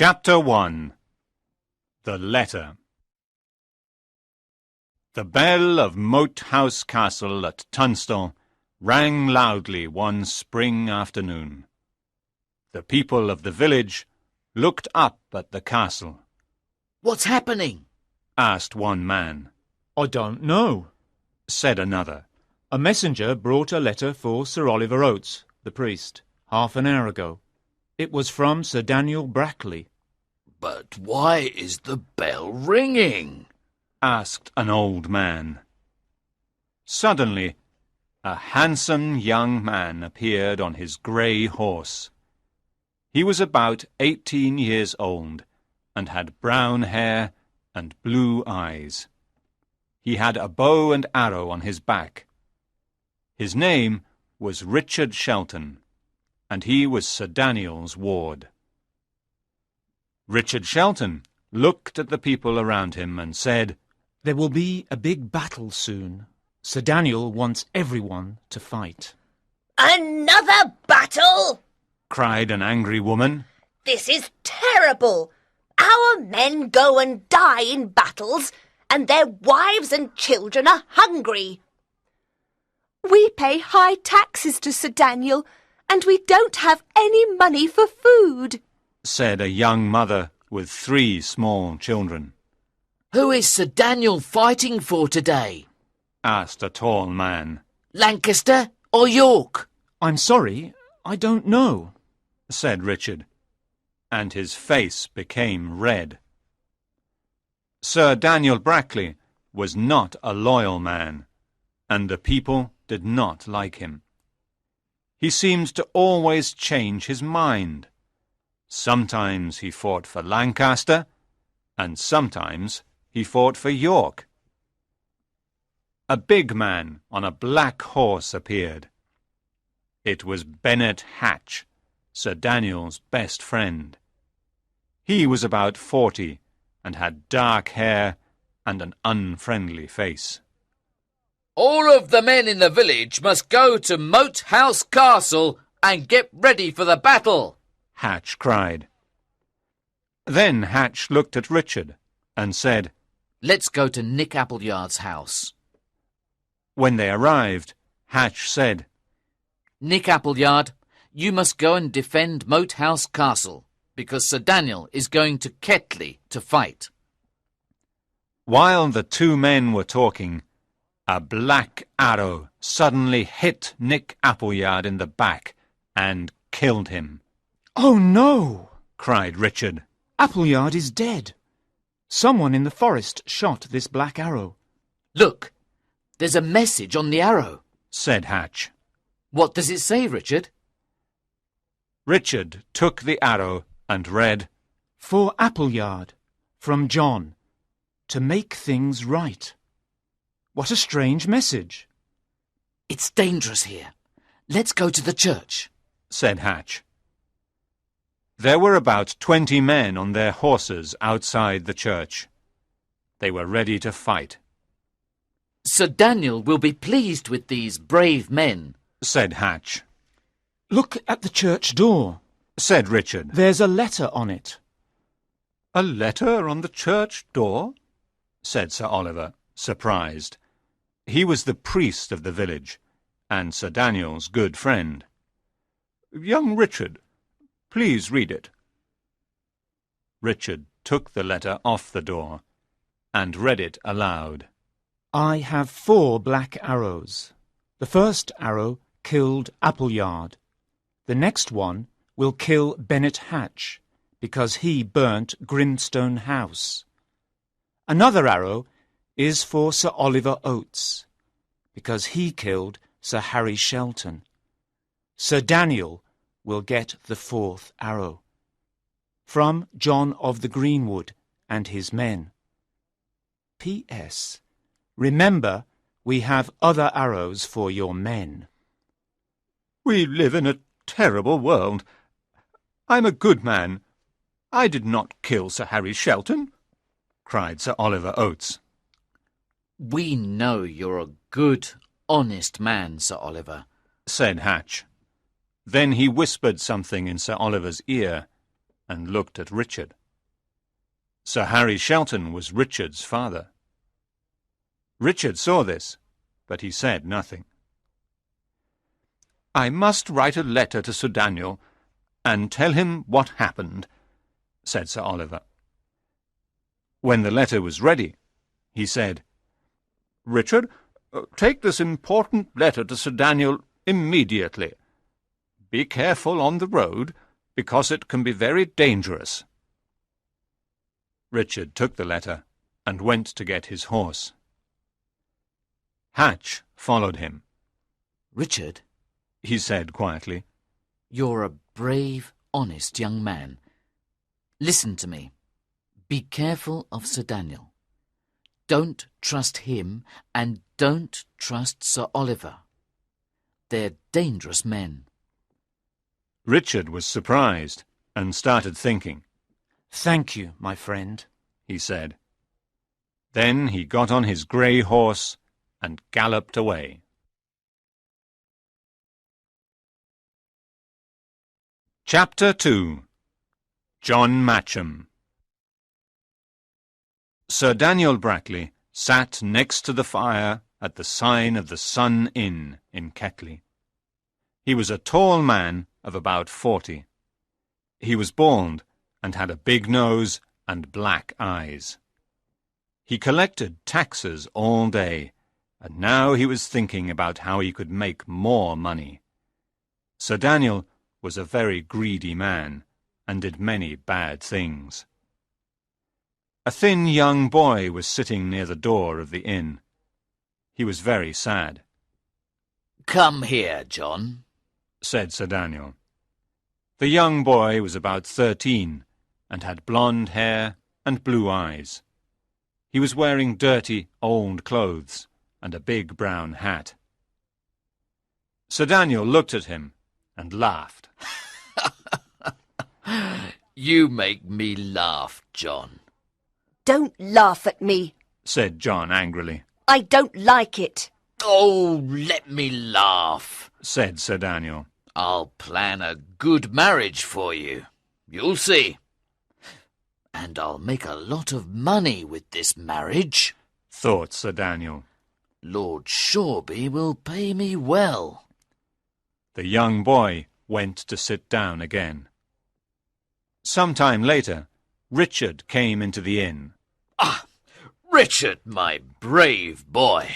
Chapter 1. The Letter. The bell of Moat House Castle at Tunstall rang loudly one spring afternoon. The people of the village looked up at the castle. "What's happening?" asked one man. "I don't know," said another. "A messenger brought a letter for Sir Oliver Oates, the priest, half an hour ago. It was from Sir Daniel Brackley." "But why is the bell ringing?" asked an old man. Suddenly, a handsome young man appeared on his grey horse. He was about 18 years old, and had brown hair and blue eyes. He had a bow and arrow on his back. His name was Richard Shelton, and he was Sir Daniel's ward. Richard Shelton looked at the people around him and said, "There will be a big battle soon. Sir Daniel wants everyone to fight." "Another battle?" cried an angry woman. "This is terrible. Our men go and die in battles, and their wives and children are hungry." "We pay high taxes to Sir Daniel, and we don't have any money for food," said a young mother with 3 small children. "Who is Sir Daniel fighting for today?" asked a tall man. "Lancaster or York?" "I'm sorry, I don't know," said Richard, and his face became red. Sir Daniel Brackley was not a loyal man, and the people did not like him. He seemed to always change his mind. Sometimes he fought for Lancaster, and sometimes he fought for York. A big man on a black horse appeared. It was Bennet Hatch, Sir Daniel's best friend. He was about 40 and had dark hair and an unfriendly face. "All of the men in the village must go to Moat House Castle and get ready for the battle," Hatch cried. Then Hatch looked at Richard and said, "Let's go to Nick Appleyard's house." When they arrived, Hatch said, "Nick Appleyard, you must go and defend Moat House Castle, because Sir Daniel is going to Ketley to fight." While the 2 men were talking, a black arrow suddenly hit Nick Appleyard in the back and killed him. "Oh no!" cried Richard. "Appleyard is dead. Someone in the forest shot this black arrow." "Look, there's a message on the arrow," said Hatch. "What does it say, Richard?" Richard took the arrow and read, "For Appleyard, from John, to make things right." What a strange message. "It's dangerous here. Let's go to the church," said Hatch. There were about 20 men on their horses outside the church. They were ready to fight. "Sir Daniel will be pleased with these brave men," said Hatch. "Look at the church door," said Richard. "There's a letter on it." "A letter on the church door?" said Sir Oliver, surprised. He was the priest of the village, and Sir Daniel's good friend. "Young Richard, please read it." Richard took the letter off the door and read it aloud. "I have 4 black arrows. The first arrow killed Appleyard. The next one will kill Bennet Hatch, because he burnt Grimstone House. Another arrow is for Sir Oliver Oates, because he killed Sir Harry Shelton. Sir Daniel will get the 4th arrow. From John of the Greenwood and his men. P.S. Remember, we have other arrows for your men." "We live in a terrible world. I'm a good man. I did not kill Sir Harry Shelton," cried Sir Oliver Oates. "We know you're a good, honest man, Sir Oliver," said Hatch. Then he whispered something in Sir Oliver's ear, and looked at Richard. Sir Harry Shelton was Richard's father. Richard saw this, but he said nothing. "I must write a letter to Sir Daniel and tell him what happened," said Sir Oliver. When the letter was ready, he said, "Richard, take this important letter to Sir Daniel immediately. Be careful on the road, because it can be very dangerous." Richard took the letter and went to get his horse. Hatch followed him. Richard, He said quietly, you're a brave, honest young man. Listen to me. Be careful of Sir Daniel. Don't trust him, and don't trust Sir Oliver. They're dangerous men. Richard was surprised and started thinking. "Thank you, my friend," He said. Then he got on his grey horse and galloped away. Chapter 2. John Matcham. Sir Daniel Brackley sat next to the fire at the sign of the Sun Inn in Ketley. He was a tall man of about 40. He was bald and had a big nose and black eyes. He collected taxes all day, and now he was thinking about how he could make more money. Sir Daniel was a very greedy man, and did many bad things. A thin young boy was sitting near the door of the inn. He was very sad. Come here, John, said Sir Daniel. The young boy was about 13, and had blonde hair and blue eyes. He was wearing dirty, old clothes, and a big brown hat. Sir Daniel looked at him and laughed. You make me laugh, John. Don't laugh at me. Said John angrily. I don't like it. Oh, let me laugh, said Sir Daniel. I'll plan a good marriage for you. You'll see. And I'll make a lot of money with this marriage, thought Sir Daniel. Lord Shoreby will pay me well. The young boy went to sit down again. Some time later, Richard came into the inn. Ah, Richard, my brave boy,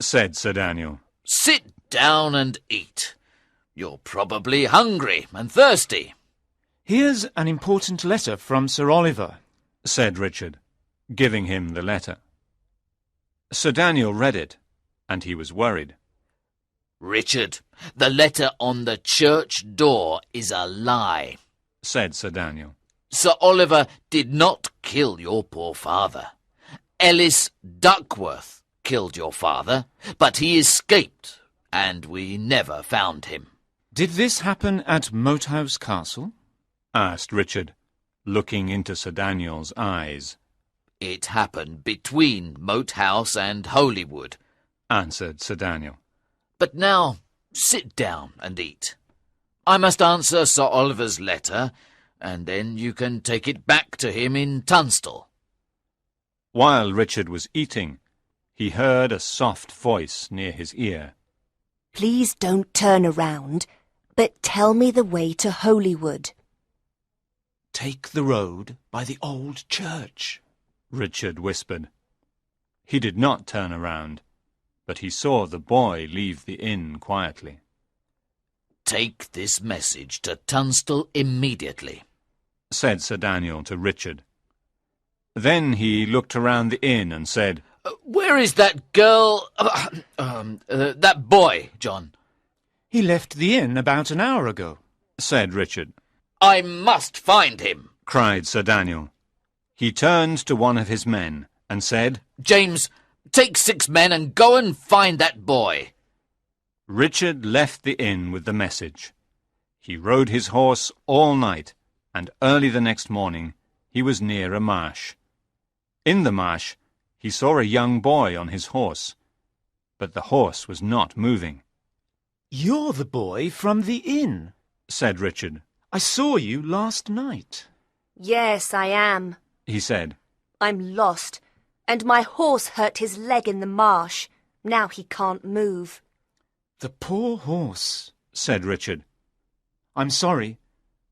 said Sir Daniel. Sit down and eat. You're probably hungry and thirsty. "Here's an important letter from Sir Oliver," said Richard, giving him the letter. Sir Daniel read it, and he was worried. Richard, the letter on the church door is a lie, said Sir Daniel. Sir Oliver did not kill your poor father. Ellis Duckworth killed your father, but he escaped, and we never found him. "Did this happen at Moat House Castle?" asked Richard, looking into Sir Daniel's eyes. It happened between Moat House and Holywood, answered Sir Daniel. But now, sit down and eat. I must answer Sir Oliver's letter, and then you can take it back to him in Tunstall. While Richard was eating, he heard a soft voice near his ear. Please don't turn around, but tell me the way to Holywood. "Take the road by the old church," Richard whispered. He did not turn around, but he saw the boy leave the inn quietly. Take this message to Tunstall immediately, said Sir Daniel to Richard. Then he looked around the inn and said, Where is that girl, that boy, John? "He left the inn about an hour ago," said Richard. I must find him, cried Sir Daniel. He turned to one of his men and said, James, take 6 men and go and find that boy. Richard left the inn with the message. He rode his horse all night, and early the next morning he was near a marsh. In the marsh he saw a young boy on his horse, but the horse was not moving. "You're the boy from the inn," said Richard. "I saw you last night." Yes, I am, he said. I'm lost, and my horse hurt his leg in the marsh. Now he can't move. The poor horse, said Richard. I'm sorry,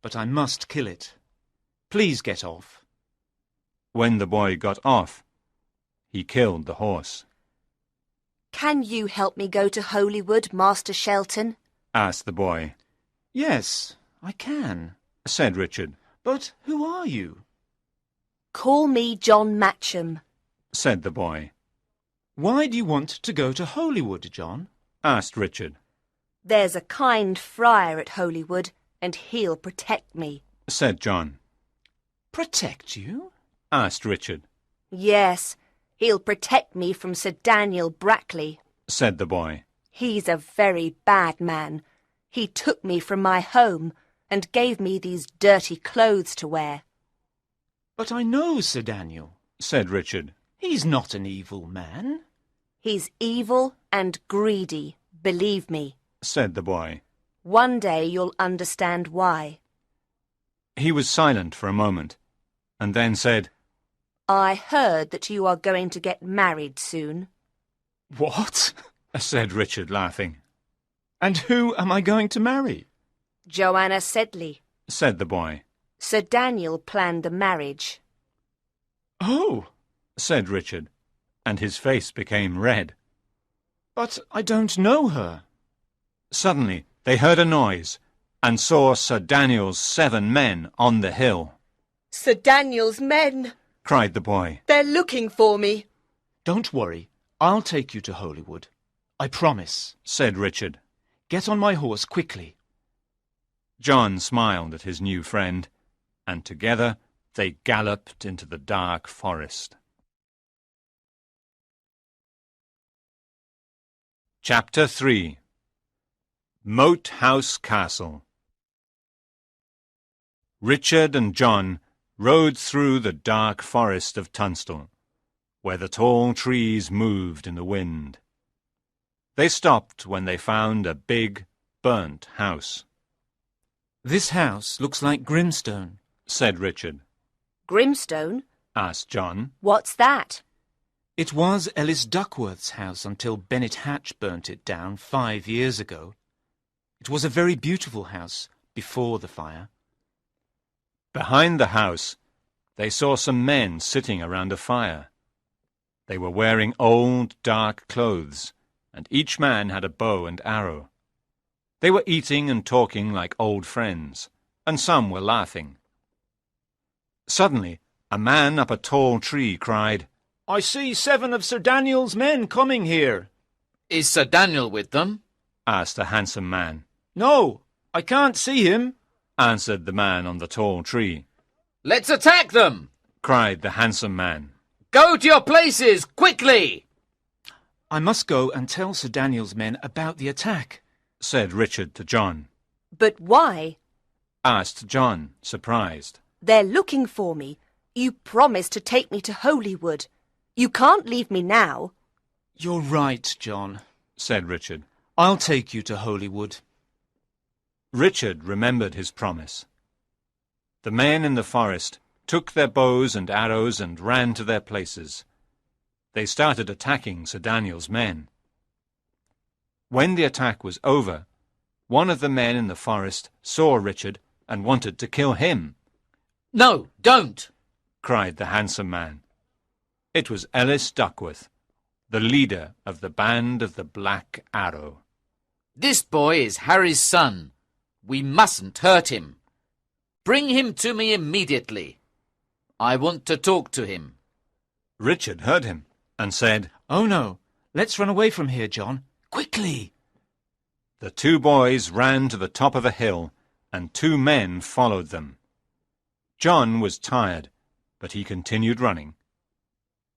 but I must kill it. Please get off. When the boy got off, he killed the horse. Can you help me go to Holywood, Master Shelton? Asked the boy. Yes, I can. Said Richard. But who are you? Call me John Matcham. Said the boy. Why do you want to go to Holywood, John? Asked Richard. There's a kind friar at Holywood, and he'll protect me. Said John. Protect you? Asked Richard. Yes, he'll protect me from Sir Daniel Brackley. Said the boy. He's a very bad man. He took me from my home and gave me these dirty clothes to wear. But I know Sir Daniel, said Richard. He's not an evil man. He's evil and greedy, believe me, said the boy. One day you'll understand why. He was silent for a moment, and then said, I heard that you are going to get married soon. What? said Richard, laughing. And who am I going to marry? Joanna Sedley, said the boy. Sir Daniel planned the marriage. Oh, said Richard, and his face became red. But I don't know her. Suddenly they heard a noise and saw Sir Daniel's 7 men on the hill. Sir Daniel's men! Cried the boy. They're looking for me. Don't worry, I'll take you to Holywood. I promise, said Richard. Get on my horse quickly. John smiled at his new friend, and together they galloped into the dark forest. Chapter 3. Moat House Castle. Richard and John rode through the dark forest of Tunstall, where the tall trees moved in the wind. They stopped when they found a big, burnt house. This house looks like Grimstone, said Richard. Grimstone? Asked John. What's that? It was Ellis Duckworth's house until Bennet Hatch burnt it down 5 years ago. It was a very beautiful house before the fire. Behind the house, they saw some men sitting around a fire. They were wearing old, dark clothes, and each man had a bow and arrow. They were eating and talking like old friends, and some were laughing. Suddenly, a man up a tall tree cried, I see 7 of Sir Daniel's men coming here. Is Sir Daniel with them? Asked a handsome man. No, I can't see him, answered the man on the tall tree. Let's attack them! Cried the handsome man. Go to your places, quickly! I must go and tell Sir Daniel's men about the attack, said Richard to John. But why? Asked John, surprised. They're looking for me. You promised to take me to Holywood. You can't leave me now. You're right, John, said Richard. I'll take you to Holywood. Richard remembered his promise. The men in the forest took their bows and arrows and ran to their places. They started attacking Sir Daniel's men. When the attack was over, one of the men in the forest saw Richard and wanted to kill him. No, don't! Cried the handsome man. It was Ellis Duckworth, the leader of the band of the Black Arrow. This boy is Harry's son. We mustn't hurt him. Bring him to me immediately. I want to talk to him. Richard heard him and said, Oh no, let's run away from here, John. Quickly! The 2 boys ran to the top of a hill, and 2 men followed them. John was tired, but he continued running.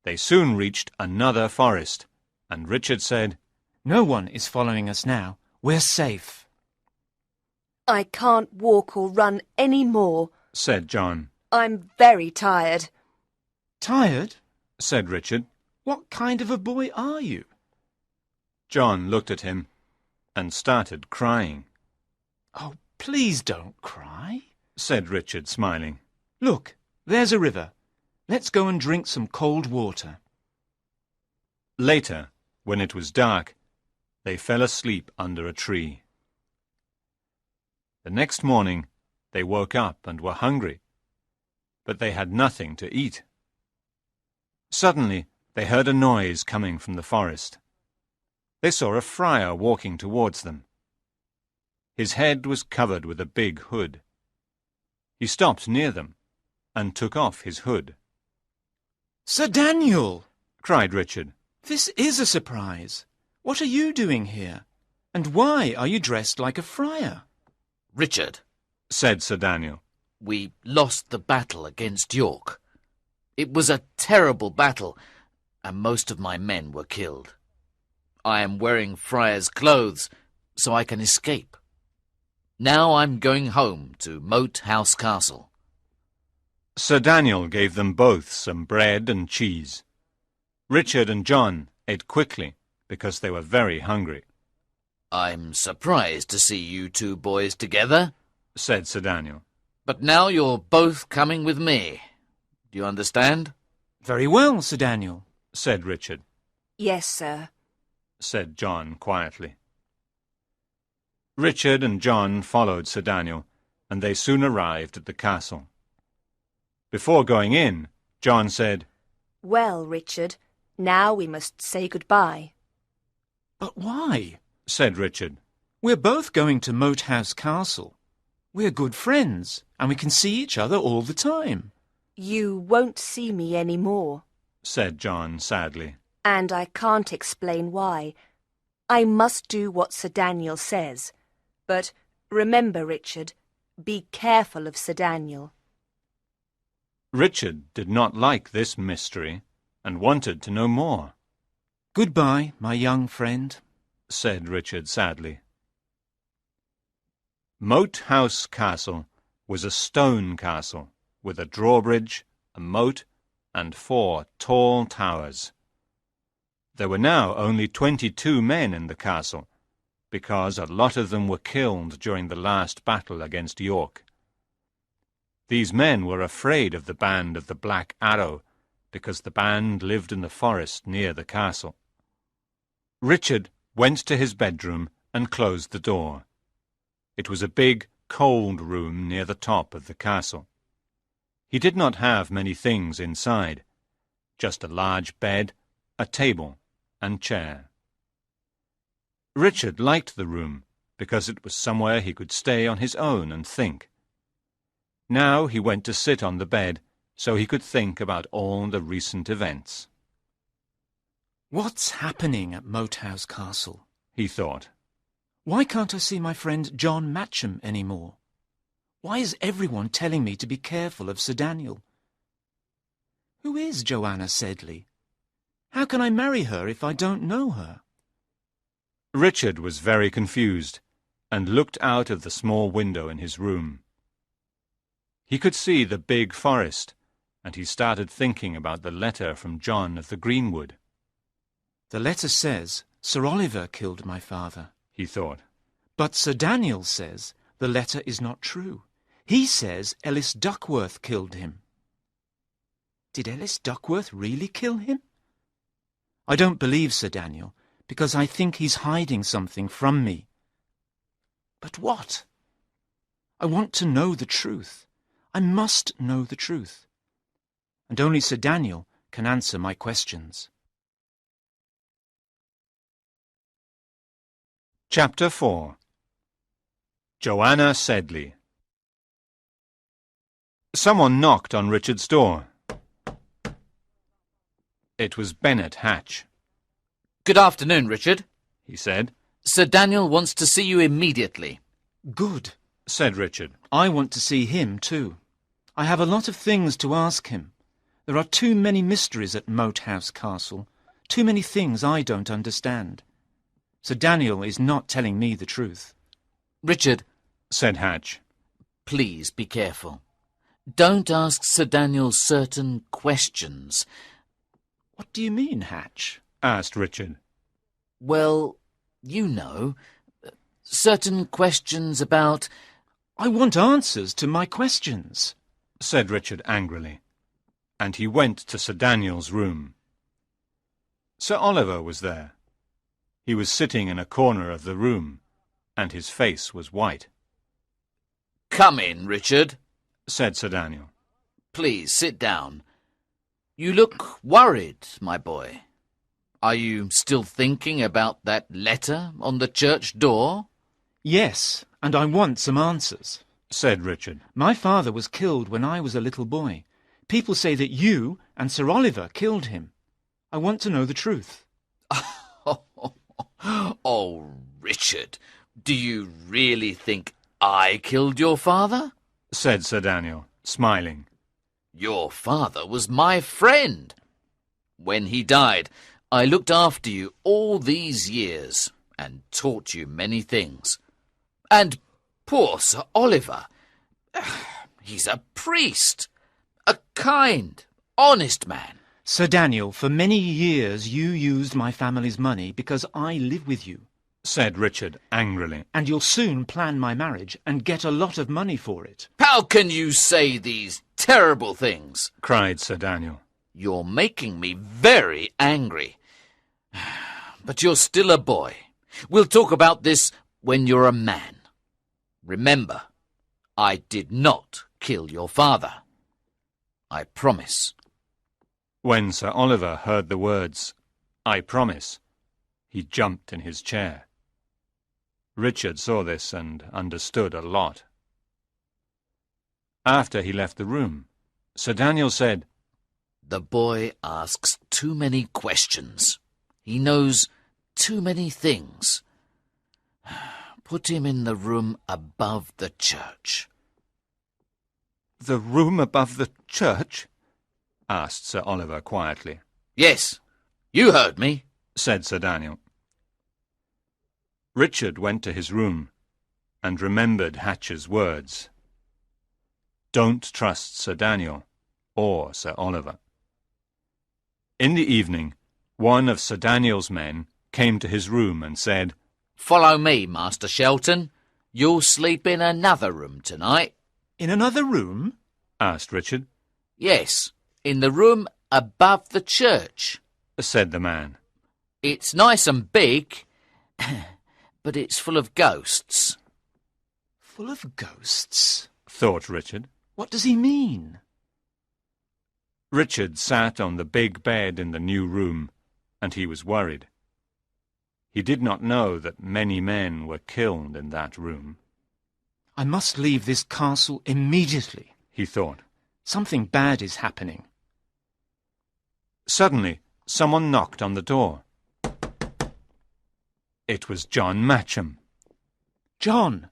They soon reached another forest, and Richard said, No one is following us now. We're safe. I can't walk or run any more, said John. I'm very tired. Tired? Said Richard. What kind of a boy are you? John looked at him and started crying. Oh, please don't cry, said Richard, smiling. Look, There's a river. Let's go and drink some cold water. Later, when it was dark, they fell asleep under a tree. The next morning, they woke up and were hungry, but they had nothing to eat. Suddenly, they heard a noise coming from the forest. They saw a friar walking towards them. His head was covered with a big hood. He stopped near them and took off his hood. Sir Daniel! Cried Richard. This is a surprise. What are you doing here? And why are you dressed like a friar? Richard, Said Sir Daniel. we lost the battle against York. It was a terrible battle, and most of my men were killed. I am wearing friar's clothes, so I can escape. Now I'm going home to Moat House Castle. Sir Daniel gave them both some bread and cheese. Richard and John ate quickly because they were very hungry. I'm surprised to see you two boys together, Said Sir Daniel. but now you're both coming with me. Do you understand? Very well, Sir Daniel. Said Richard. Yes, sir. Said John quietly. Richard and John followed Sir Daniel, and they soon arrived at the castle. Before going in, John said, Well, Richard, now we must say goodbye. But why? Said Richard. We're both going to Moat House Castle. We're good friends, and we can see each other all the time. You won't see me any more, Said John sadly. and I can't explain why. I must do what Sir Daniel says. But remember, Richard, be careful of Sir Daniel. Richard did not like this mystery and wanted to know more. Goodbye, my young friend. Said Richard sadly. Moat House Castle was a stone castle with a drawbridge, a moat, and 4 tall towers. There were now only 22 men in the castle, because a lot of them were killed during the last battle against York. These men were afraid of the band of the Black Arrow, because the band lived in the forest near the castle. Richard went to his bedroom and closed the door. It was a big, cold room near the top of the castle. He did not have many things inside, just a large bed, a table, and chair. Richard liked the room because it was somewhere he could stay on his own and think. Now he went to sit on the bed so he could think about all the recent events. What's happening at Moat House Castle? He thought. Why can't I see my friend John Matcham any more? Why is everyone telling me to be careful of Sir Daniel? Who is Joanna Sedley? How can I marry her if I don't know her? Richard was very confused and looked out of the small window in his room. He could see the big forest, and he started thinking about the letter from John of the Greenwood. The letter says Sir Oliver killed my father, He thought. but Sir Daniel says the letter is not true. He says Ellis Duckworth killed him. Did Ellis Duckworth really kill him? I don't believe Sir Daniel, because I think he's hiding something from me. But what? I want to know the truth. I must know the truth. And only Sir Daniel can answer my questions. Chapter 4. Joanna Sedley. Someone knocked on Richard's door. It was Bennet Hatch. Good afternoon, Richard. He said. Sir Daniel wants to see you immediately. Good, Said Richard. I want to see him too. I have a lot of things to ask him. There are too many mysteries at Moat House Castle, too many things I don't understand. Sir Daniel is not telling me the truth. Richard, Said Hatch. please be careful. Don't ask Sir Daniel certain questions. What do you mean, Hatch? Asked Richard. Well, you know, certain questions about... I want answers to my questions. said Richard angrily, and he went to Sir Daniel's room. Sir Oliver was there. He was sitting in a corner of the room, and his face was white. "Come in, Richard," said Sir Daniel. "Please sit down. You look worried, my boy. Are you still thinking about that letter on the church door?" Yes, and I want some answers. Said Richard. My father was killed when I was a little boy. People say that you and Sir Oliver killed him. I want to know the truth. Oh, Richard, do you really think I killed your father? Said Sir Daniel, smiling. Your father was my friend. When he died, I looked after you all these years and taught you many things. And poor Sir Oliver, he's a priest, a kind, honest man. Sir Daniel, for many years you used my family's money because I live with you. Said Richard angrily. And you'll soon plan my marriage and get a lot of money for it. How can you say these terrible things? Cried Sir Daniel. You're making me very angry. But you're still a boy. We'll talk about this when you're a man. Remember, I did not kill your father. I promise. When Sir Oliver heard the words, "I promise," he jumped in his chair. Richard saw this and understood a lot. After he left the room, Sir Daniel said, The boy asks too many questions. He knows too many things. Put him in the room above the church. "The room above the church?" asked Sir Oliver quietly. Yes, you heard me, said Sir Daniel. Richard went to his room and remembered Hatch's words. Don't trust Sir Daniel or Sir Oliver. In the evening, one of Sir Daniel's men came to his room and said, Follow me, Master Shelton. You'll sleep in another room tonight. In another room? asked Richard. Yes, in the room above the church, said the man. It's nice and big, but it's full of ghosts. Full of ghosts? Thought Richard. What does he mean? Richard sat on the big bed in the new room, and he was worried. He did not know that many men were killed in that room. I must leave this castle immediately, he thought. Something bad is happening. Suddenly, someone knocked on the door. It was John Matcham. John,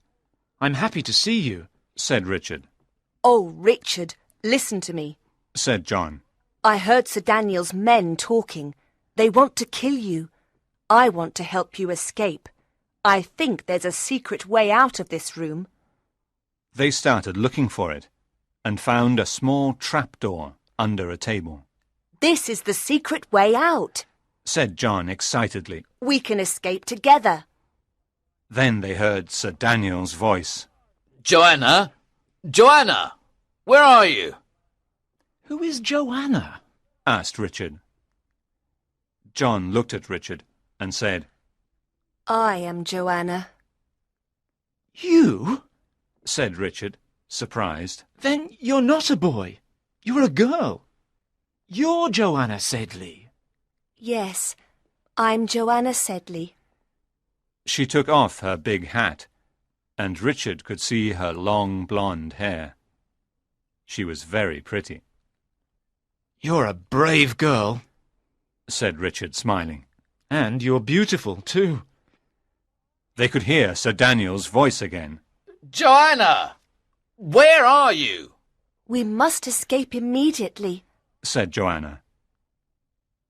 I'm happy to see you, said Richard. Oh, Richard, listen to me, said John. I heard Sir Daniel's men talking. They want to kill you. I want to help you escape. I think there's a secret way out of this room. They started looking for it and found a small trapdoor under a table. This is the secret way out, said John excitedly. We can escape together. Then they heard Sir Daniel's voice. Joanna! Joanna! Where are you? Who is Joanna? asked Richard. John looked at Richard and said, I am Joanna. You? said Richard, surprised. Then you're not a boy. You're a girl. You're Joanna Sedley. Yes, I'm Joanna Sedley. She took off her big hat, and Richard could see her long blonde hair. She was very pretty. You're a brave girl, said Richard, smiling. And you're beautiful, too. They could hear Sir Daniel's voice again. Joanna! Where are you? We must escape immediately, said Joanna.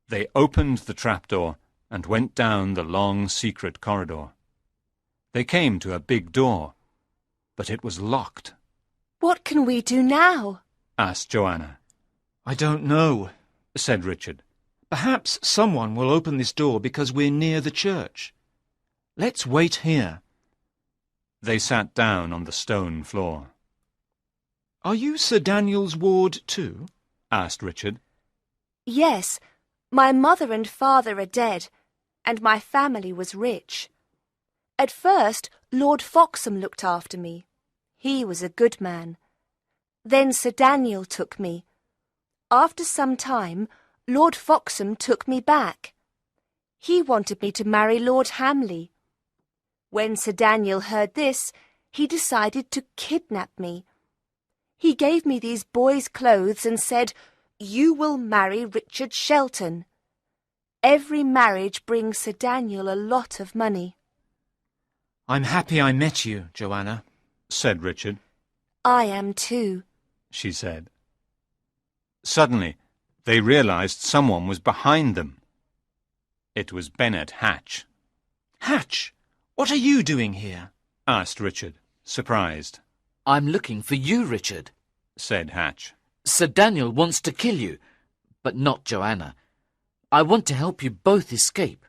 They opened the trapdoor and went down the long secret corridor. They came to a big door, but it was locked. What can we do now? asked Joanna. I don't know, said Richard. Perhaps someone will open this door because we're near the church. Let's wait here. They sat down on the stone floor. Are you Sir Daniel's ward too? asked Richard. Yes, my mother and father are dead, and my family was rich. At first, Lord Foxham looked after me. He was a good man. Then Sir Daniel took me. After some time, Lord Foxham took me back. He wanted me to marry Lord Hamley. When Sir Daniel heard this, he decided to kidnap me. He gave me these boys' clothes and said, "You will marry Richard Shelton." Every marriage brings Sir Daniel a lot of money. I'm happy I met you, Joanna, said Richard. I am too, she said. Suddenly, they realized someone was behind them. It was Bennet Hatch. Hatch, what are you doing here? Asked Richard, surprised. I'm looking for you, Richard, said Hatch. Sir Daniel wants to kill you, but not Joanna. I want to help you both escape.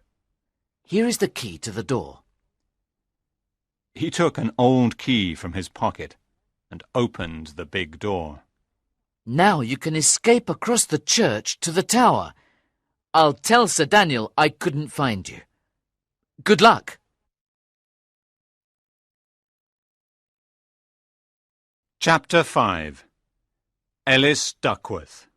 Here is the key to the door. He took an old key from his pocket and opened the big door. Now you can escape across the church to the tower. I'll tell Sir Daniel I couldn't find you. Good luck. Chapter 5. Ellis Duckworth.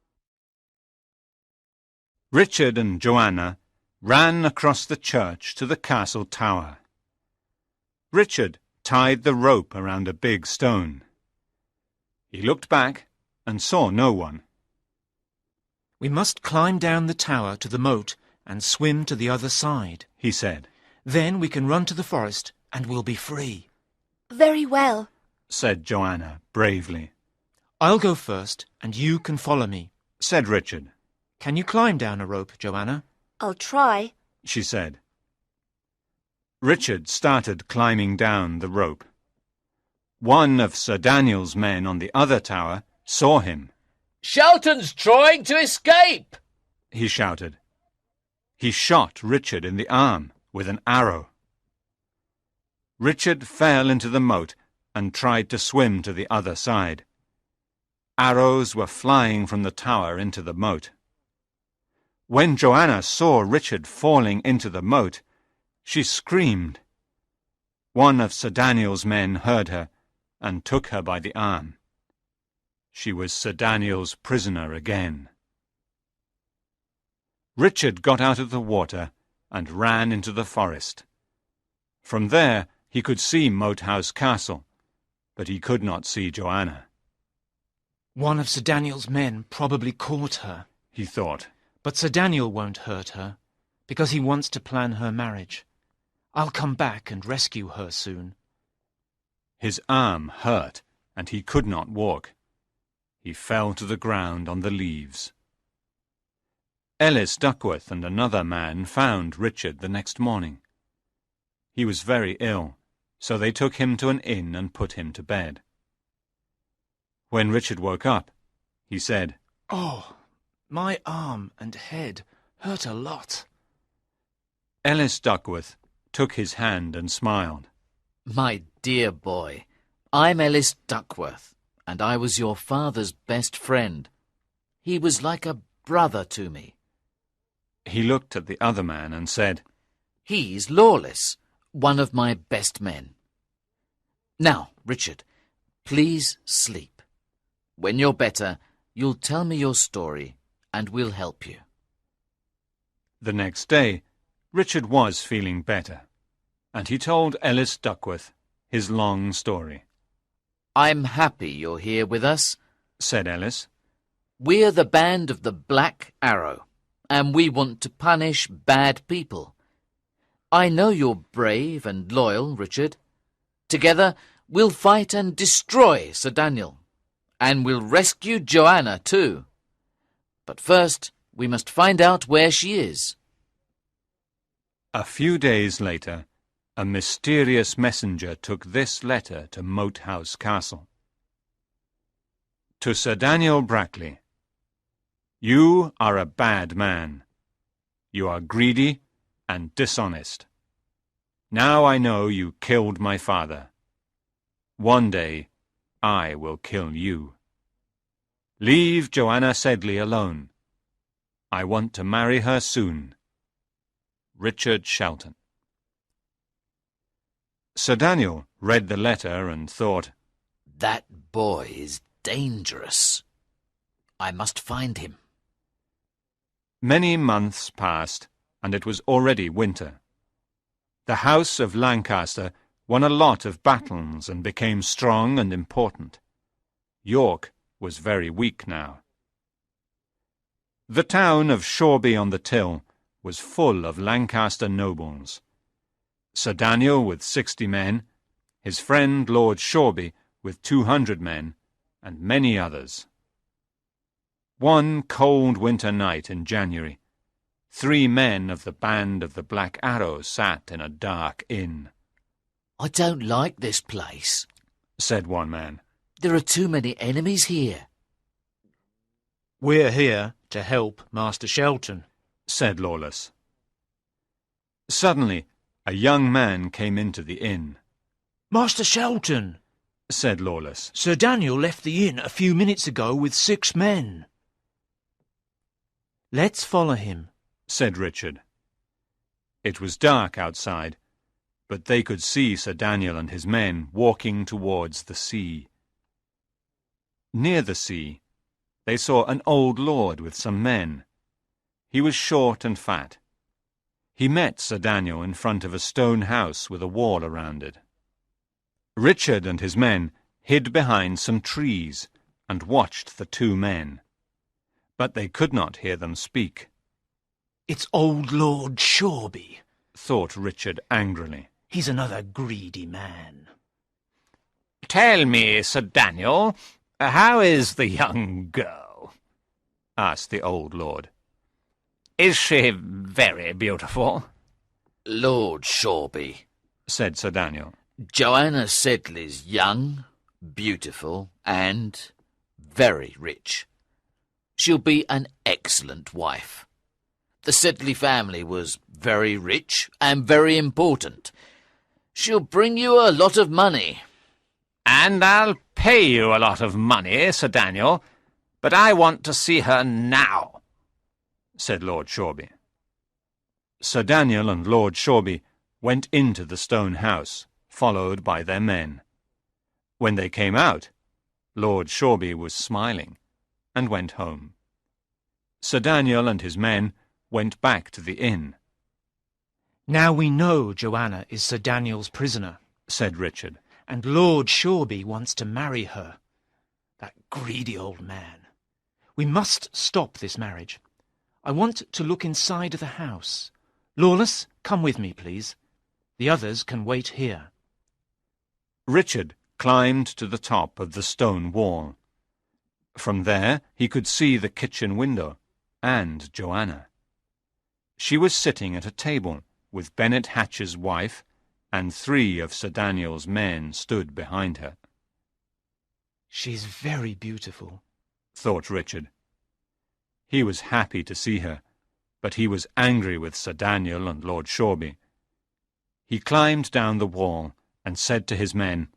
Richard and Joanna ran across the church to the castle tower. Richard tied the rope around a big stone. He looked back and saw no one. We must climb down the tower to the moat and swim to the other side, he said. Then we can run to the forest and we'll be free. Very well, said Joanna bravely. I'll go first and you can follow me, said Richard. Can you climb down a rope, Joanna? I'll try, she said. Richard started climbing down the rope. One of Sir Daniel's men on the other tower saw him. Shelton's trying to escape, he shouted. He shot Richard in the arm with an arrow. Richard fell into the moat and tried to swim to the other side. Arrows were flying from the tower into the moat. When Joanna saw Richard falling into the moat, she screamed. One of Sir Daniel's men heard her and took her by the arm. She was Sir Daniel's prisoner again. Richard got out of the water and ran into the forest. From there he could see Moat House Castle, but he could not see Joanna. One of Sir Daniel's men probably caught her, he thought. But Sir Daniel won't hurt her, because he wants to plan her marriage. I'll come back and rescue her soon. His arm hurt, and he could not walk. He fell to the ground on the leaves. Ellis Duckworth and another man found Richard the next morning. He was very ill, so they took him to an inn and put him to bed. When Richard woke up, he said, "Oh, my arm and head hurt a lot." Ellis Duckworth took his hand and smiled. My dear boy, I'm Ellis Duckworth, and I was your father's best friend. He was like a brother to me. He looked at the other man and said, He's Lawless, one of my best men. Now, Richard, please sleep. When you're better, you'll tell me your story, and we'll help you. The next day, Richard was feeling better, and he told Ellis Duckworth his long story. I'm happy you're here with us, said Ellis. We're the band of the Black Arrow, and we want to punish bad people. I know you're brave and loyal, Richard. Together, we'll fight and destroy Sir Daniel, and we'll rescue Joanna too. But first, we must find out where she is. A few days later, a mysterious messenger took this letter to Moat House Castle. To Sir Daniel Brackley. You are a bad man. You are greedy and dishonest. Now I know you killed my father. One day I will kill you. Leave Joanna Sedley alone. I want to marry her soon. Richard Shelton. Sir Daniel read the letter and thought, That boy is dangerous. I must find him. Many months passed, and it was already winter. The House of Lancaster won a lot of battles and became strong and important. York was very weak now. The town of Shoreby-on-the-Till was full of Lancaster nobles. Sir Daniel with 60 men, his friend Lord Shoreby with 200 men, and many others. One cold winter night in January, 3 men of the band of the Black Arrow sat in a dark inn. I don't like this place, said one man. There are too many enemies here. We're here to help Master Shelton, said Lawless. Suddenly, a young man came into the inn. Master Shelton, said Lawless. Sir Daniel left the inn a few minutes ago with 6 men. Let's follow him, said Richard. It was dark outside, but they could see Sir Daniel and his men walking towards the sea. Near the sea, they saw an old lord with some men. He was short and fat. He met Sir Daniel in front of a stone house with a wall around it. Richard and his men hid behind some trees and watched the 2 men, but they could not hear them speak. It's old Lord Shoreby, thought Richard angrily. He's another greedy man. Tell me, Sir Daniel, how is the young girl? Asked the old lord. Is she very beautiful? Lord Shoreby, said Sir Daniel. Joanna Sedley's young, beautiful, and very rich. She'll be an excellent wife. The Sedley family was very rich and very important. She'll bring you a lot of money. And I'll pay you a lot of money, Sir Daniel, but I want to see her now, said Lord Shoreby. Sir Daniel and Lord Shoreby went into the stone house, followed by their men. When they came out, Lord Shoreby was smiling, and went home. Sir Daniel and his men went back to the inn. Now we know Joanna is Sir Daniel's prisoner, said Richard. And Lord Shoreby wants to marry her. That greedy old man. We must stop this marriage. I want to look inside the house. Lawless, come with me, please. The others can wait here. Richard climbed to the top of the stone wall. From there he could see the kitchen window and Joanna. She was sitting at a table with Bennet Hatch's wife, and 3 of Sir Daniel's men stood behind her. She's very beautiful, thought Richard. He was happy to see her, but he was angry with Sir Daniel and Lord Shoreby. He climbed down the wall and said to his men,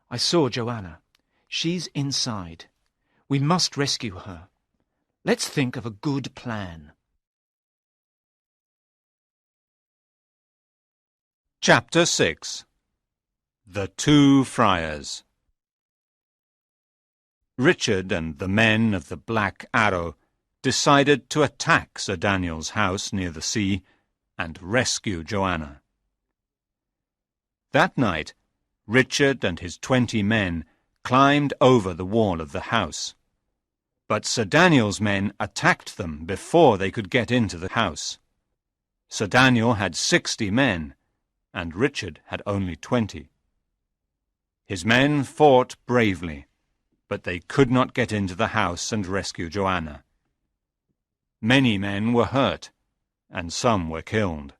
I saw Joanna. She's inside. We must rescue her. Let's think of a good plan. Chapter 6. The Two Friars. Richard and the men of the Black Arrow decided to attack Sir Daniel's house near the sea and rescue Joanna. That night, Richard and his 20 men climbed over the wall of the house. But Sir Daniel's men attacked them before they could get into the house. Sir Daniel had 60 men, and Richard had only 20. His men fought bravely, but they could not get into the house and rescue Joanna. Many men were hurt, and some were killed.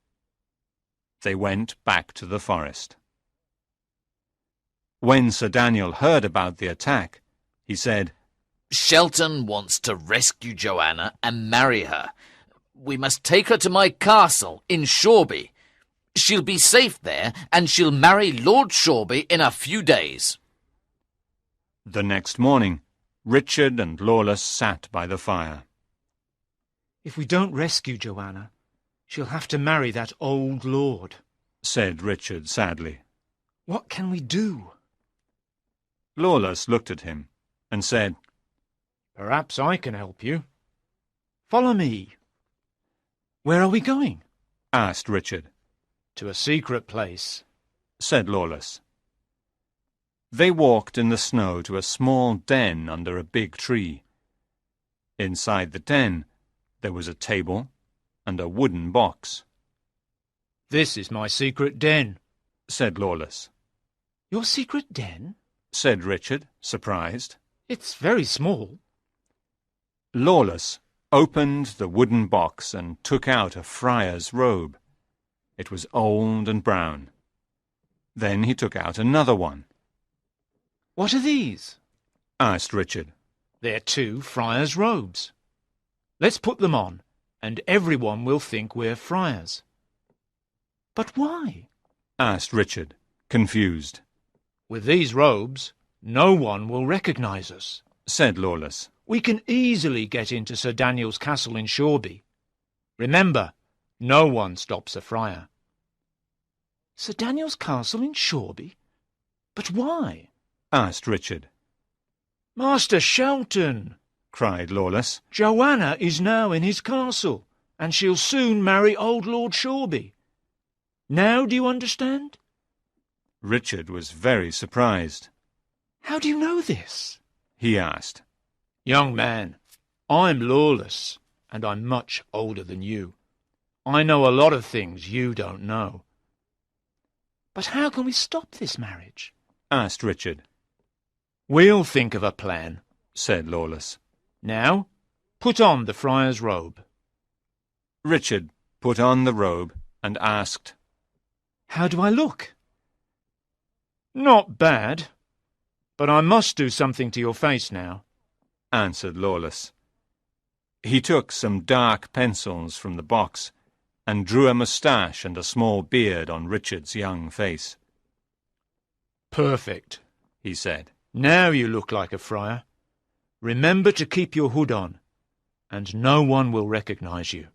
They went back to the forest. When Sir Daniel heard about the attack, he said, Shelton wants to rescue Joanna and marry her. We must take her to my castle in Shoreby. She'll be safe there, and she'll marry Lord Shoreby in a few days. The next morning, Richard and Lawless sat by the fire. If we don't rescue Joanna, she'll have to marry that old lord, said Richard sadly. What can we do? Lawless looked at him and said, Perhaps I can help you. Follow me. Where are we going? asked Richard. To a secret place, said Lawless. They walked in the snow to a small den under a big tree. Inside the den there was a table and a wooden box. This is my secret den, said Lawless. Your secret den? said Richard, surprised. It's very small. Lawless opened the wooden box and took out a friar's robe. It was old and brown. Then he took out another one. What are these? asked Richard. They're 2 friars' robes. Let's put them on, and everyone will think we're friars. But why? asked Richard, confused. With these robes, no one will recognize us, said Lawless. We can easily get into Sir Daniel's castle in Shoreby. Remember, no one stops a friar. Sir Daniel's castle in Shoreby? But why? asked Richard. Master Shelton, cried Lawless. Joanna is now in his castle, and she'll soon marry old Lord Shoreby. Now do you understand? Richard was very surprised. How do you know this? he asked. Young man, I'm Lawless, and I'm much older than you. I know a lot of things you don't know. But how can we stop this marriage? asked Richard. We'll think of a plan, said Lawless. Now, put on the friar's robe. Richard put on the robe and asked, How do I look? Not bad, but I must do something to your face now, answered Lawless. He took some dark pencils from the box and drew a moustache and a small beard on Richard's young face. Perfect, he said. Now you look like a friar. Remember to keep your hood on, and no one will recognize you.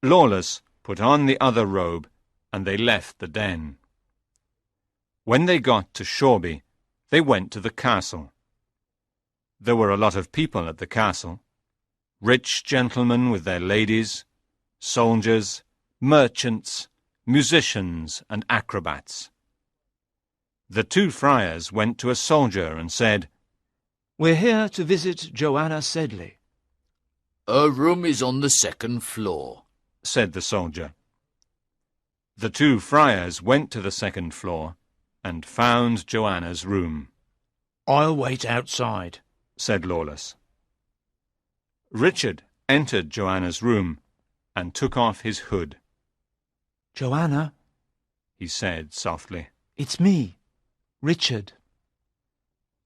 Lawless put on the other robe, and they left the den. When they got to Shoreby, they went to the castle. There were a lot of people at the castle. Rich gentlemen with their ladies, soldiers, merchants, musicians, and acrobats. The 2 friars went to a soldier and said, We're here to visit Joanna Sedley. Her room is on the 2nd floor, said the soldier. The 2 friars went to the 2nd floor and found Joanna's room. I'll wait outside, said Lawless. Richard entered Joanna's room and took off his hood. Joanna, he said softly. It's me, Richard.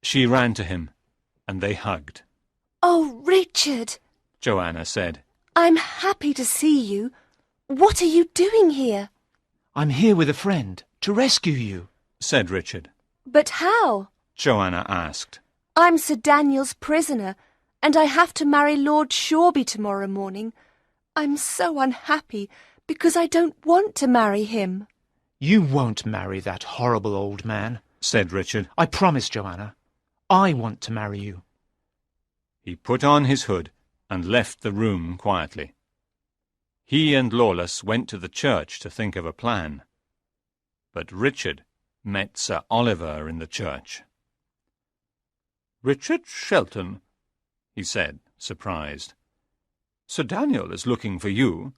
She ran to him, and they hugged. Oh, Richard, Joanna said. I'm happy to see you. What are you doing here? I'm here with a friend to rescue you, said Richard. But how? Joanna asked. I'm Sir Daniel's prisoner, and I have to marry Lord Shoreby tomorrow morning. I'm so unhappy because I don't want to marry him. You won't marry that horrible old man, said Richard. I promise, Joanna. I want to marry you. He put on his hood and left the room quietly. He and Lawless went to the church to think of a plan. But Richard met Sir Oliver in the church. Richard Shelton, he said, surprised. Sir Daniel is looking for you.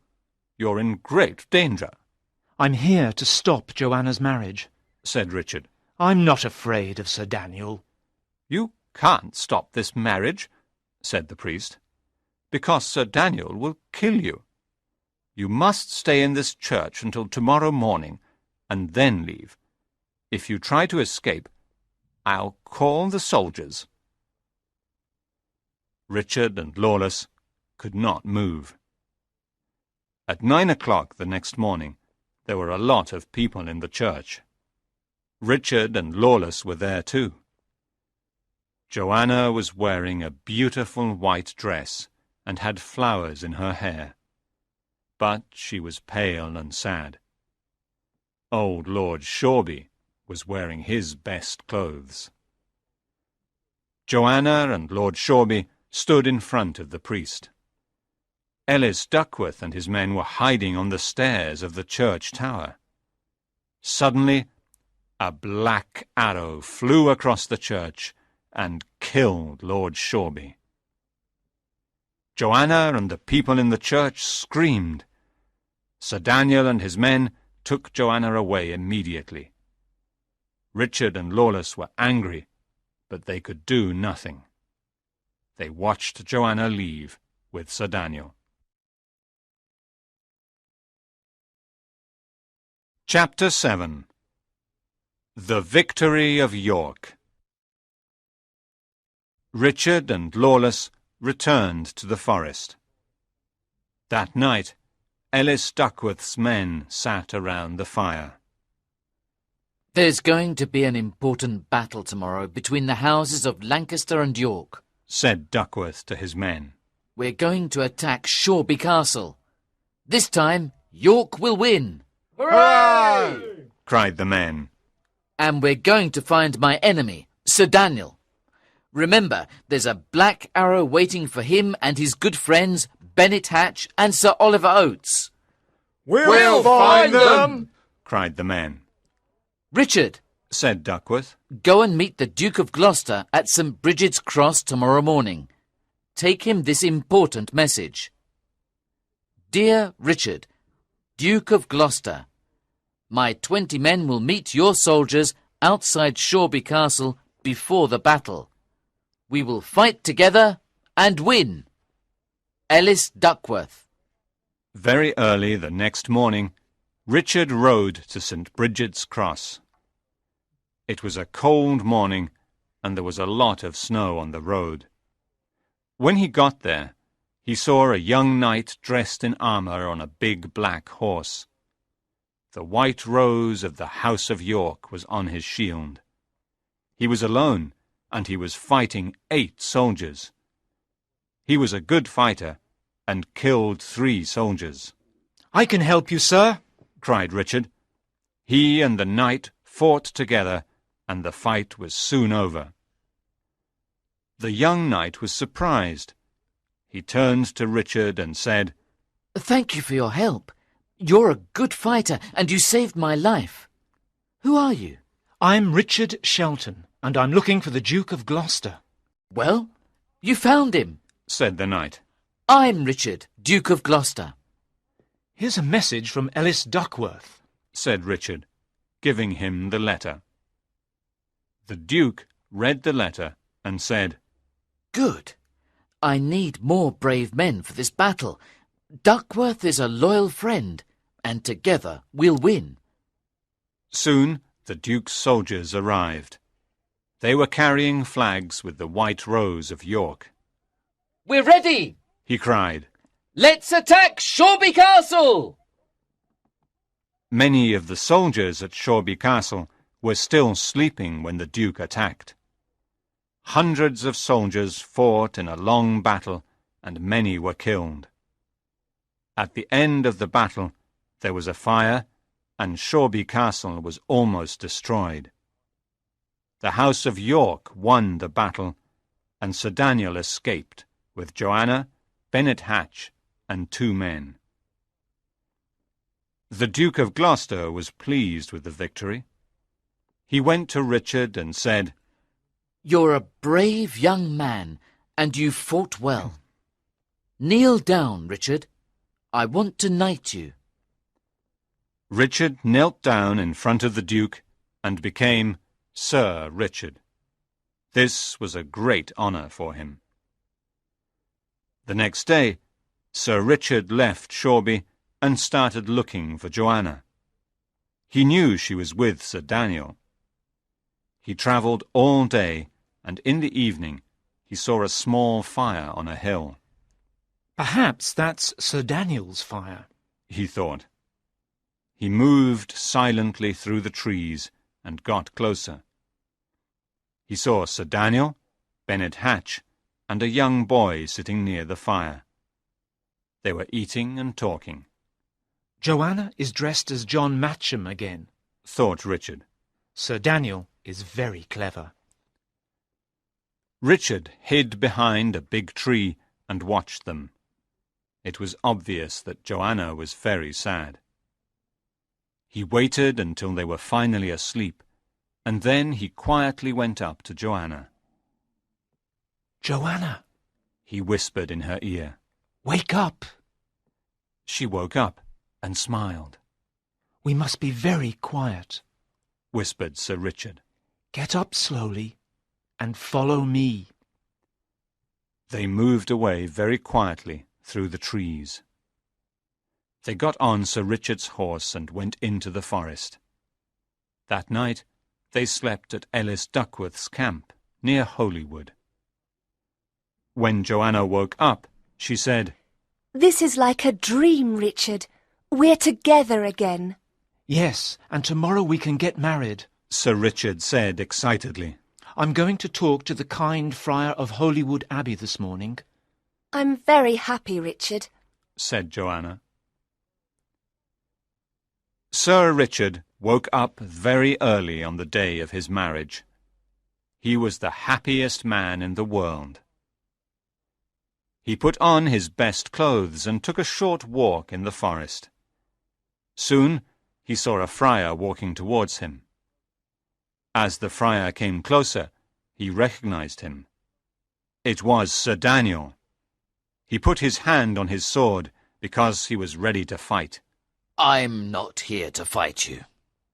You're in great danger. I'm here to stop Joanna's marriage, said Richard. I'm not afraid of Sir Daniel. You can't stop this marriage, said the priest, because Sir Daniel will kill you. You must stay in this church until tomorrow morning, and then leave. If you try to escape, I'll call the soldiers. Richard and Lawless could not move. At 9 o'clock the next morning, there were a lot of people in the church. Richard and Lawless were there too. Joanna was wearing a beautiful white dress and had flowers in her hair, but she was pale and sad. Old Lord Shoreby was wearing his best clothes. Joanna and Lord Shoreby stood in front of the priest. Ellis Duckworth and his men were hiding on the stairs of the church tower. Suddenly, a black arrow flew across the church and killed Lord Shoreby. Joanna and the people in the church screamed. Sir Daniel and his men took Joanna away immediately. Richard and Lawless were angry, but they could do nothing. They watched Joanna leave with Sir Daniel. Chapter 7. The Victory of York. Richard and Lawless returned to the forest. That night, Ellis Duckworth's men sat around the fire. There's going to be an important battle tomorrow between the houses of Lancaster and York, said Duckworth to his men. We're going to attack Shoreby Castle. This time, York will win. Hooray! Cried the men. And we're going to find my enemy, Sir Daniel. Remember, there's a black arrow waiting for him and his good friends, Bennet Hatch and Sir Oliver Oates. We'll find them! Cried the men. Richard, said Duckworth, go and meet the Duke of Gloucester at St. Bridget's Cross tomorrow morning. Take him this important message. Dear Richard, Duke of Gloucester, my 20 men will meet your soldiers outside Shoreby Castle before the battle. We will fight together and win. Ellis Duckworth. Very early the next morning, Richard rode to St. Bridget's Cross. It was a cold morning, and there was a lot of snow on the road. When he got there, he saw a young knight dressed in armour on a big black horse. The white rose of the House of York was on his shield. He was alone, and he was fighting 8 soldiers. He was a good fighter, and killed 3 soldiers. I can help you, sir, cried Richard. He and the knight fought together, and the fight was soon over. The young knight was surprised. He turned to Richard and said, Thank you for your help. You're a good fighter, and you saved my life. Who are you? I'm Richard Shelton, and I'm looking for the Duke of Gloucester. Well, you found him, said the knight. I'm Richard, Duke of Gloucester. Here's a message from Ellis Duckworth, said Richard, giving him the letter. The Duke read the letter and said, Good. I need more brave men for this battle. Duckworth is a loyal friend, and together we'll win. Soon the Duke's soldiers arrived. They were carrying flags with the white rose of York. We're ready, he cried. Let's attack Shoreby Castle! Many of the soldiers at Shoreby Castle were still sleeping when the Duke attacked. Hundreds of soldiers fought in a long battle, and many were killed. At the end of the battle, there was a fire, and Shoreby Castle was almost destroyed. The House of York won the battle, and Sir Daniel escaped with Joanna, Bennet Hatch, and 2 men. The Duke of Gloucester was pleased with the victory. He went to Richard and said, You're a brave young man, and you fought well. Kneel down, Richard. I want to knight you. Richard knelt down in front of the Duke and became Sir Richard. This was a great honour for him. The next day, Sir Richard left Shoreby and started looking for Joanna. He knew she was with Sir Daniel. He travelled all day, and in the evening he saw a small fire on a hill. Perhaps that's Sir Daniel's fire, he thought. He moved silently through the trees and got closer. He saw Sir Daniel, Bennet Hatch, and a young boy sitting near the fire. They were eating and talking. Joanna is dressed as John Matcham again, thought Richard. Sir Daniel is very clever. Richard hid behind a big tree and watched them. It was obvious that Joanna was very sad. He waited until they were finally asleep, and then he quietly went up to Joanna. "Joanna," he whispered in her ear. "Wake up." She woke up and smiled. "We must be very quiet," whispered Sir Richard. "Get up slowly and follow me." They moved away very quietly through the trees. They got on Sir Richard's horse and went into the forest. That night they slept at Ellis Duckworth's camp near Holywood. When Joanna woke up, she said, "This is like a dream, Richard. We're together again." "Yes, and tomorrow we can get married," Sir Richard said excitedly. "I'm going to talk to the kind friar of Holywood Abbey this morning." "I'm very happy, Richard," said Joanna. Sir Richard woke up very early on the day of his marriage. He was the happiest man in the world. He put on his best clothes and took a short walk in the forest. Soon he saw a friar walking towards him. As the friar came closer, he recognized him. It was Sir Daniel. He put his hand on his sword because he was ready to fight. "I'm not here to fight you,"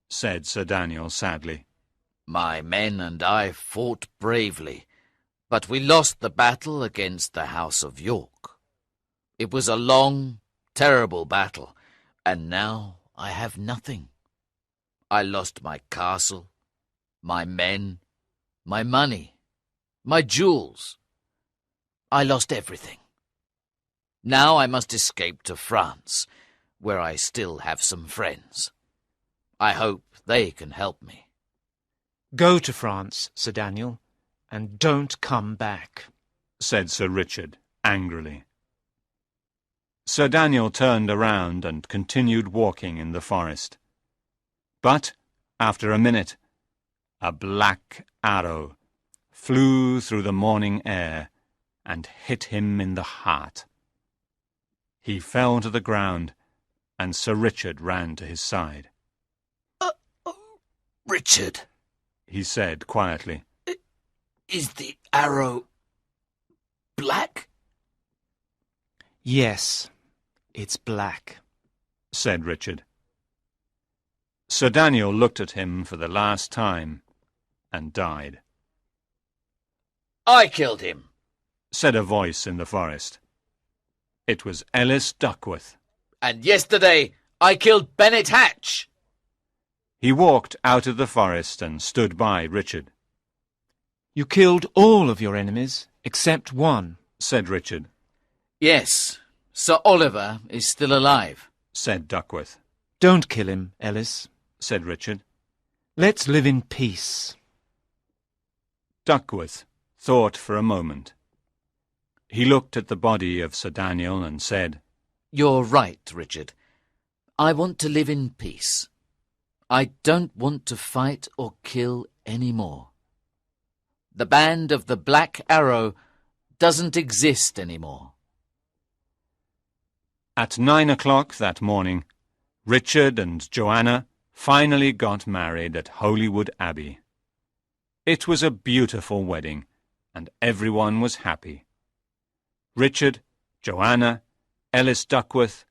said Sir Daniel sadly. "My men and I fought bravely, but we lost the battle against the House of York. It was a long, terrible battle, and now I have nothing. I lost my castle, my men, my money, my jewels. I lost everything. Now I must escape to France, where I still have some friends. I hope they can help me." "Go to France, Sir Daniel, and don't come back," said Sir Richard angrily. Sir Daniel turned around and continued walking in the forest. But, after a minute, a black arrow flew through the morning air and hit him in the heart. He fell to the ground, and Sir Richard ran to his side. "Richard," he said quietly, "is the arrow black?" "Yes, it's black," said Richard. Sir Daniel looked at him for the last time and died. "I killed him," said a voice in the forest. It was Ellis Duckworth. "and yesterday I killed Bennet Hatch." He walked out of the forest and stood by Richard. "You killed all of your enemies except one," said Richard. "Yes, Sir Oliver is still alive," said Duckworth. "Don't kill him, Ellis," said Richard. "Let's live in peace." Duckworth thought for a moment. He looked at the body of Sir Daniel and said, "You're right, Richard. I want to live in peace. I don't want to fight or kill any more. The band of the Black Arrow doesn't exist anymore." At 9 o'clock that morning, Richard and Joanna finally got married at Holywood Abbey. It was a beautiful wedding, and everyone was happy. Richard, Joanna, Ellis Duckworth,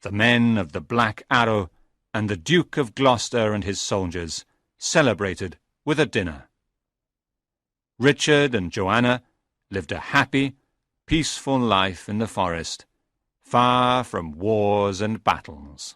the men of the Black Arrow, and the Duke of Gloucester and his soldiers celebrated with a dinner. Richard and Joanna lived a happy, peaceful life in the forest, far from wars and battles.